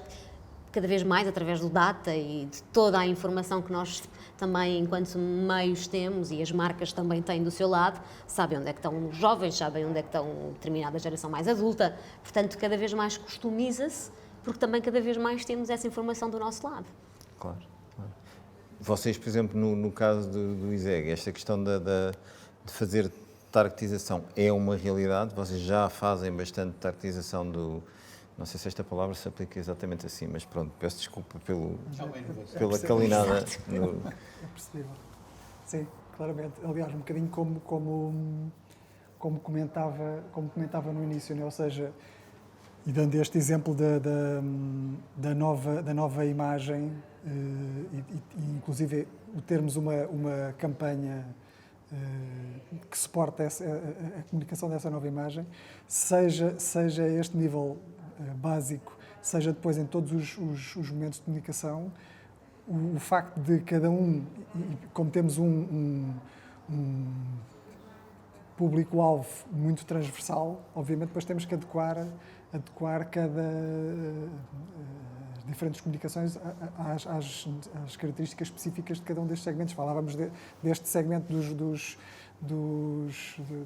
cada vez mais através do data e de toda a informação que nós também, enquanto meios, temos, e as marcas também têm do seu lado, sabem onde é que estão os jovens, sabem onde é que estão determinada geração mais adulta, portanto, cada vez mais customiza-se, porque também cada vez mais temos essa informação do nosso lado. Claro. Vocês, por exemplo, no caso do ISEG, esta questão de fazer targetização é uma realidade? Vocês já fazem bastante targetização do... Não sei se esta palavra se aplica exatamente assim, mas pronto, peço desculpa pela calinada. É percebível. Sim, claramente. Aliás, um bocadinho como comentava no início, né? Ou seja, e dando este exemplo da nova imagem, e inclusive o termos uma campanha que suporta a comunicação dessa nova imagem, seja este nível básico, seja depois em todos os momentos de comunicação, o facto de cada um, e como temos um público-alvo muito transversal, obviamente depois temos que adequar as diferentes comunicações às características específicas de cada um destes segmentos. Falávamos deste segmento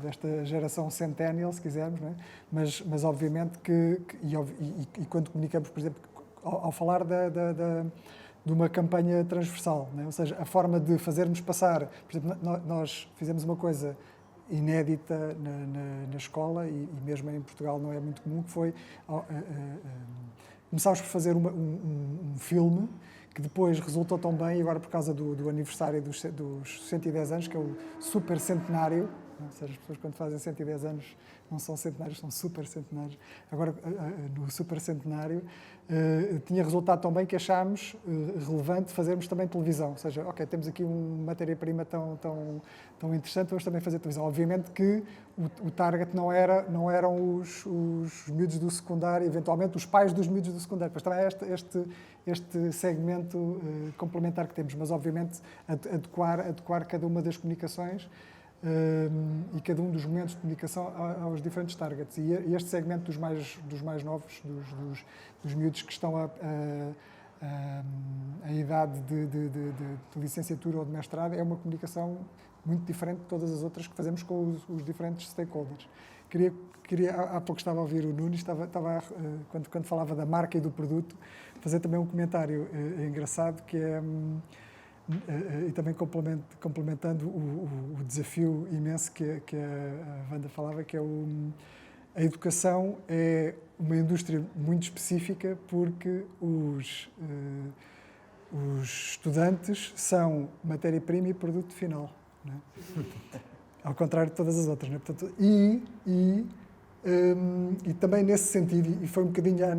desta geração centennial, se quisermos, não é? Mas obviamente e quando comunicamos, por exemplo, ao falar de uma campanha transversal, não é? Ou seja, a forma de fazermos passar, por exemplo, nós fizemos uma coisa inédita na escola e mesmo em Portugal não é muito comum, que foi começámos por fazer um filme que depois resultou tão bem, e agora por causa do aniversário dos 110 anos, que é o super centenário, ou seja, as pessoas quando fazem 110 anos não são centenários, são super centenários. Agora, no super centenário, tinha resultado tão bem que achámos relevante fazermos também televisão. Ou seja, ok, temos aqui uma matéria-prima tão interessante, vamos também fazer televisão. Obviamente que o target não eram os miúdos do secundário, eventualmente os pais dos miúdos do secundário, mas também é este segmento complementar que temos, mas obviamente adequar cada uma das comunicações e cada um dos momentos de comunicação aos diferentes targets. E este segmento dos mais novos, dos miúdos que estão a idade de licenciatura ou de mestrado, é uma comunicação muito diferente de todas as outras que fazemos com os diferentes stakeholders. Há pouco estava a ouvir o Nunes, quando falava da marca e do produto, fazer também um comentário engraçado, que é... E também complementando o desafio imenso que a Wanda falava, que é a educação é uma indústria muito específica, porque os estudantes são matéria-prima e produto final, não é? Ao contrário de todas as outras, não é? Portanto, e também nesse sentido, e foi um bocadinho a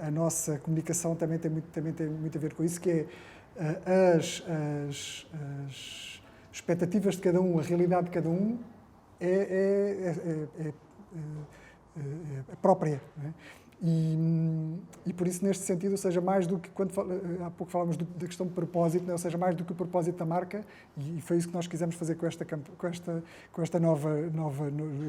nossa comunicação também tem muito a ver com isso, que é as expectativas de cada um, a realidade de cada um é própria. Não é? E por isso, neste sentido, ou seja, mais do que, há pouco falávamos da questão de propósito, não é? Ou seja, mais do que o propósito da marca, e foi isso que nós quisemos fazer com esta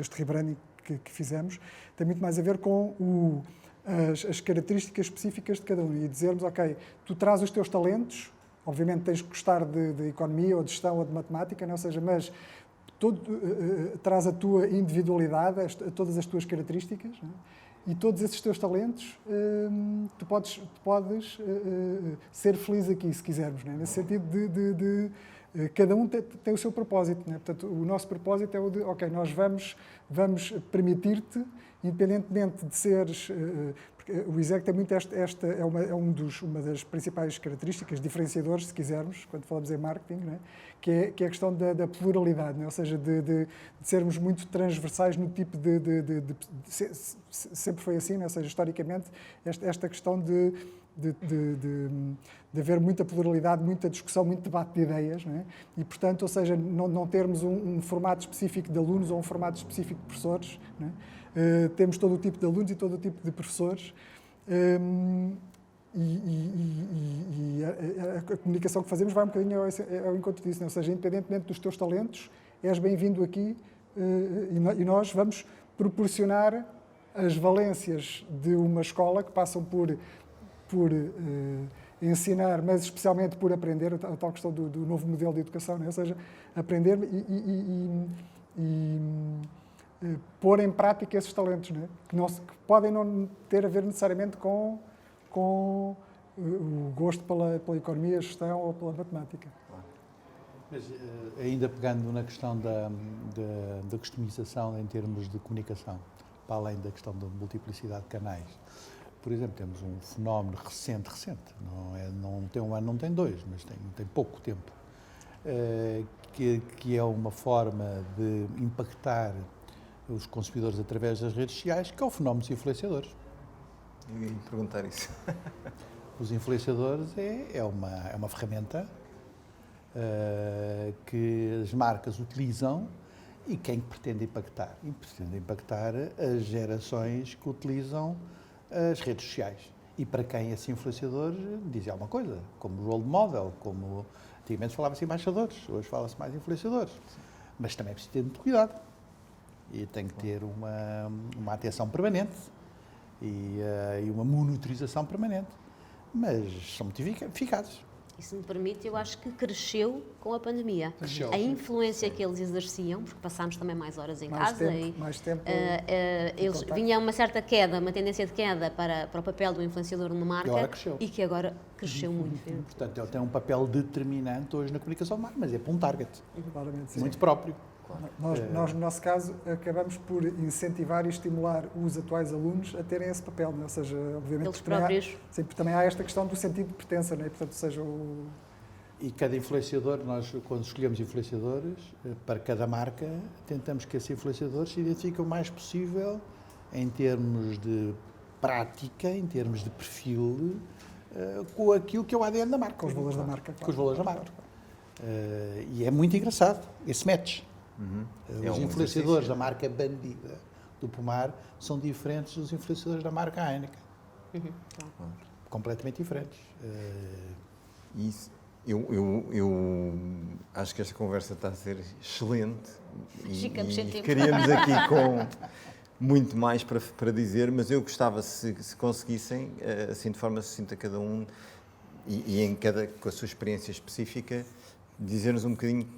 este rebranding que fizemos, tem muito mais a ver com as características específicas de cada um e dizermos, ok, tu traz os teus talentos, obviamente tens que gostar de economia ou de gestão ou de matemática, não? Ou seja, mas traz a tua individualidade, todas as tuas características, não é? E todos esses teus talentos, tu podes ser feliz aqui, se quisermos, não é? Nesse sentido de cada um tem o seu propósito, não é? Portanto, o nosso propósito é o de, ok, nós vamos permitir-te, independentemente de seres... Porque o ISEG tem muito uma das principais características, diferenciadores, se quisermos, quando falamos em marketing, não é? Que é a questão da pluralidade, não é? Ou seja, de sermos muito transversais no tipo sempre foi assim, não é? Ou seja, historicamente, esta questão de haver muita pluralidade, muita discussão, muito debate de ideias, não é? E, portanto, ou seja, não termos um formato específico de alunos ou um formato específico de professores, não é? Temos todo o tipo de alunos e todo o tipo de professores, e a comunicação que fazemos vai um bocadinho ao encontro disso, não é? Ou seja, independentemente dos teus talentos, és bem-vindo aqui, e nós vamos proporcionar as valências de uma escola que passam por por ensinar, mas especialmente por aprender, a tal questão do novo modelo de educação, né? Ou seja, aprender e pôr em prática esses talentos, né? Que podem não ter a ver necessariamente com o gosto pela economia, gestão ou pela matemática. Mas ainda pegando na questão da customização em termos de comunicação, para além da questão da multiplicidade de canais, por exemplo, temos um fenómeno recente, não tem um ano, não tem dois, mas tem pouco tempo, que é uma forma de impactar os consumidores através das redes sociais, que é o fenómeno dos influenciadores. Eu ia perguntar isso. Os influenciadores é uma ferramenta que as marcas utilizam e quem pretende impactar? E pretende impactar as gerações que utilizam as redes sociais. E para quem esse influenciador diz alguma coisa, como role model, como antigamente falava-se embaixadores, hoje fala-se mais influenciadores. Mas também é preciso ter muito cuidado. E tem que ter uma atenção permanente e uma monitorização permanente. Mas são muito eficazes. E se me permite, eu acho que cresceu com a pandemia. Cresceu, a influência que eles exerciam, porque passámos também mais horas em casa Mais tempo eles vinha uma certa queda, uma tendência de queda para o papel do influenciador numa marca E que agora cresceu muito. Portanto, ele tem um papel determinante hoje na comunicação de marca, mas é para um target Claramente, sim. muito próprio. Nós, no nosso caso, acabamos por incentivar e estimular os atuais alunos a terem esse papel, não é? Ou seja, obviamente Eles próprios. Sempre também há esta questão do sentido de pertença, não é? Portanto, seja E cada influenciador, nós quando escolhemos influenciadores, para cada marca, tentamos que esses influenciadores se identifiquem o mais possível em termos de prática, em termos de perfil, com aquilo que é o ADN da marca. com os valores da marca. Com os valores da marca. E é muito engraçado esse match. Os influenciadores da marca Bandida do Pomar são diferentes dos influenciadores da marca Heineken. Completamente diferentes. Isso. Eu acho que esta conversa está a ser excelente e ficaríamos aqui com muito mais para dizer, mas eu gostava, se conseguissem, assim de forma sucinta cada um e com a sua experiência específica, dizer-nos um bocadinho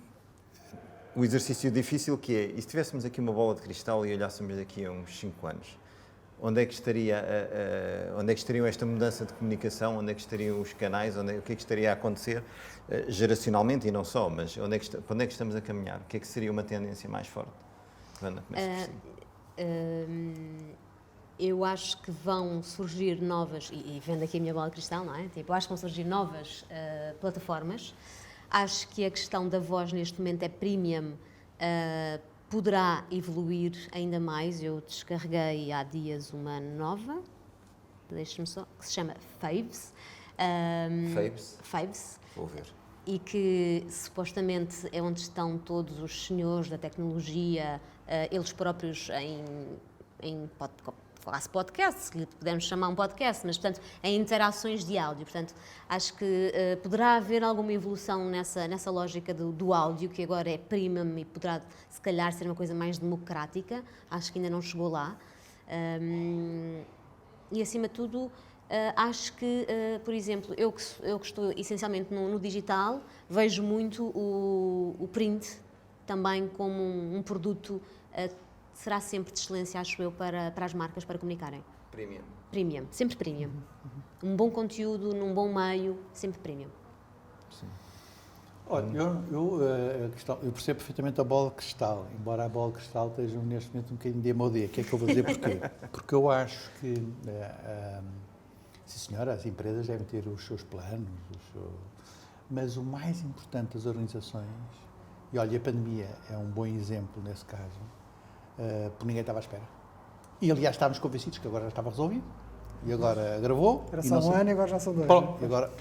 o exercício difícil que é, e se tivéssemos aqui uma bola de cristal e olhássemos daqui a uns 5 anos, onde é que estariam esta mudança de comunicação, onde é que estariam os canais, o que é que estaria a acontecer geracionalmente e não só, mas para onde é que estamos a caminhar? O que é que seria uma tendência mais forte? Ana, começa por si. Eu acho que vão surgir novas, e vendo aqui a minha bola de cristal, não é? Tipo, eu acho que vão surgir novas plataformas. Acho que a questão da voz neste momento é premium, poderá evoluir ainda mais. Eu descarreguei há dias uma nova, deixe-me só, que se chama Faves. Faves. Vou ver. E que supostamente é onde estão todos os senhores da tecnologia, eles próprios em podcast, se lhe pudermos chamar um podcast, mas, portanto, em interações de áudio. Portanto, acho que poderá haver alguma evolução nessa lógica do áudio, que agora é premium e poderá, se calhar, ser uma coisa mais democrática. Acho que ainda não chegou lá. E, acima de tudo, acho que, por exemplo, eu que estou essencialmente no digital, vejo muito o print também como um produto será sempre de excelência, acho eu, para as marcas para comunicarem. Premium. Premium, sempre premium. Um bom conteúdo, num bom meio, sempre premium. Sim. Olha, eu percebo perfeitamente a bola de cristal, embora a bola de cristal esteja neste momento um bocadinho de modé. O que é que eu vou dizer porquê? Porque eu acho que, sim senhora, as empresas devem ter os seus planos, mas o mais importante das organizações, e olha, a pandemia é um bom exemplo nesse caso, porque ninguém estava à espera. E, aliás, estávamos convencidos que agora já estava resolvido. E agora agravou. Era só um ano e agora já são 2. Pronto, e agora,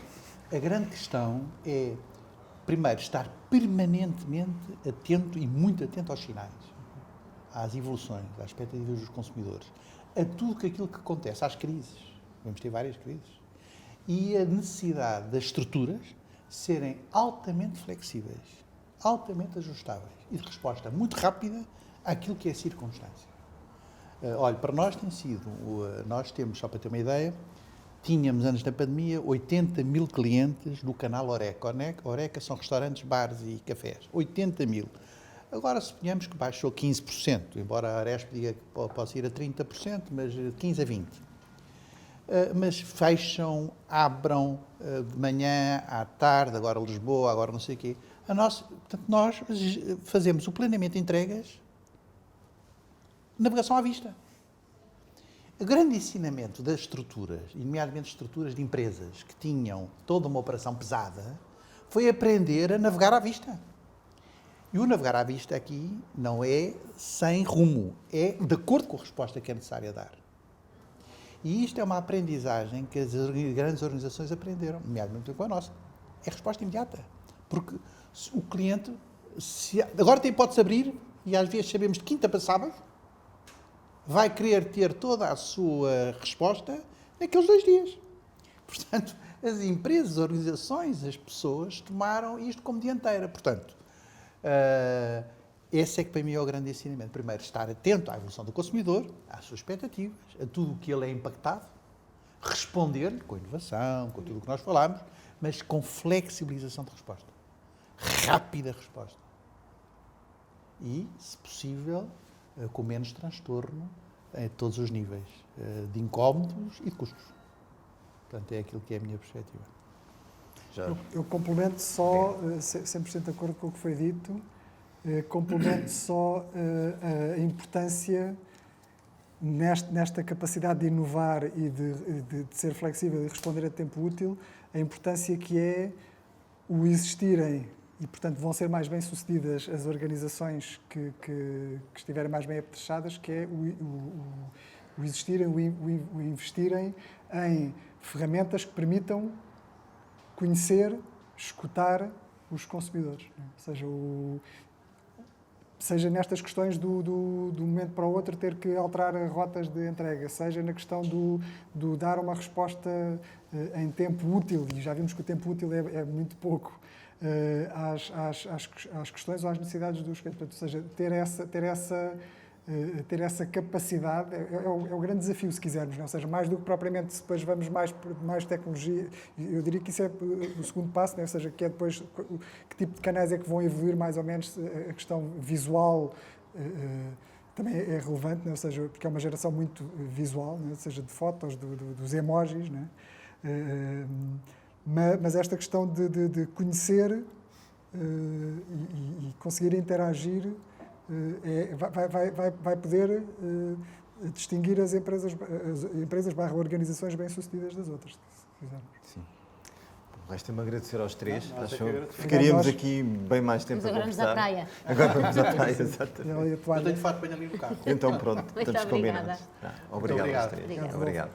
a grande questão é, primeiro, estar permanentemente atento e muito atento aos sinais, às evoluções, às expectativas dos consumidores, a tudo aquilo que acontece, às crises. Vamos ter várias crises. E a necessidade das estruturas serem altamente flexíveis, altamente ajustáveis e de resposta muito rápida àquilo que é a circunstância. Olha, para nós tem sido, nós temos, só para ter uma ideia, tínhamos, antes da pandemia, 80 mil clientes do canal Horeca. Horeca são restaurantes, bares e cafés. 80 mil. Agora, suponhamos que baixou 15%, embora a Aresp diga que possa ir a 30%, mas 15% a 20%. Mas fecham, abram de manhã, à tarde, agora Lisboa, agora não sei o quê. Portanto, nós fazemos o planeamento de entregas, navegação à vista. O grande ensinamento das estruturas, e nomeadamente estruturas de empresas que tinham toda uma operação pesada, foi aprender a navegar à vista. E o navegar à vista aqui não é sem rumo, é de acordo com a resposta que é necessária dar. E isto é uma aprendizagem que as grandes organizações aprenderam, nomeadamente com a nossa. É resposta imediata. Porque o cliente, agora tem hipótese de abrir, e às vezes sabemos de quinta para sábado, vai querer ter toda a sua resposta naqueles 2 dias. Portanto, as empresas, as organizações, as pessoas tomaram isto como dianteira. Portanto, esse é que para mim é o grande ensinamento. Primeiro, estar atento à evolução do consumidor, às suas expectativas, a tudo o que ele é impactado, responder-lhe com inovação, com tudo o que nós falámos, mas com flexibilização de resposta. Rápida resposta. E, se possível, com menos transtorno em todos os níveis, de incómodos e de custos. Portanto, é aquilo que é a minha perspectiva. Eu complemento só, 100% de acordo com o que foi dito, complemento só a importância nesta capacidade de inovar e de ser flexível e responder a tempo útil, a importância que é o existirem, e portanto vão ser mais bem sucedidas as organizações que estiverem mais bem apetrechadas, que é o existirem, o investirem em ferramentas que permitam conhecer, escutar os consumidores. Seja nestas questões do momento para o outro ter que alterar rotas de entrega, seja na questão do dar uma resposta em tempo útil, e já vimos que o tempo útil é muito pouco, às questões ou às necessidades dos clientes. Ou seja, ter essa capacidade é o grande desafio, se quisermos, não? Ou seja, mais do que propriamente se depois vamos mais tecnologia, eu diria que isso é o segundo passo, não? Ou seja, que é depois que tipo de canais é que vão evoluir mais ou menos. A questão visual também é relevante, não? Ou seja, porque é uma geração muito visual, não? Ou seja, de fotos, dos emojis, não? Mas esta questão de conhecer e conseguir interagir vai poder distinguir as empresas /organizações bem-sucedidas das outras, se quisermos. Sim. Resta-me agradecer aos três. Nós Acho é que que ficaríamos aqui bem mais tempo Mas a agora vamos à conversar. praia. Agora vamos à praia, exatamente. Eu tenho fato bem ali no carro. Então pronto, Muito estamos obrigada. combinados. Obrigado aos três. Obrigada. Obrigado.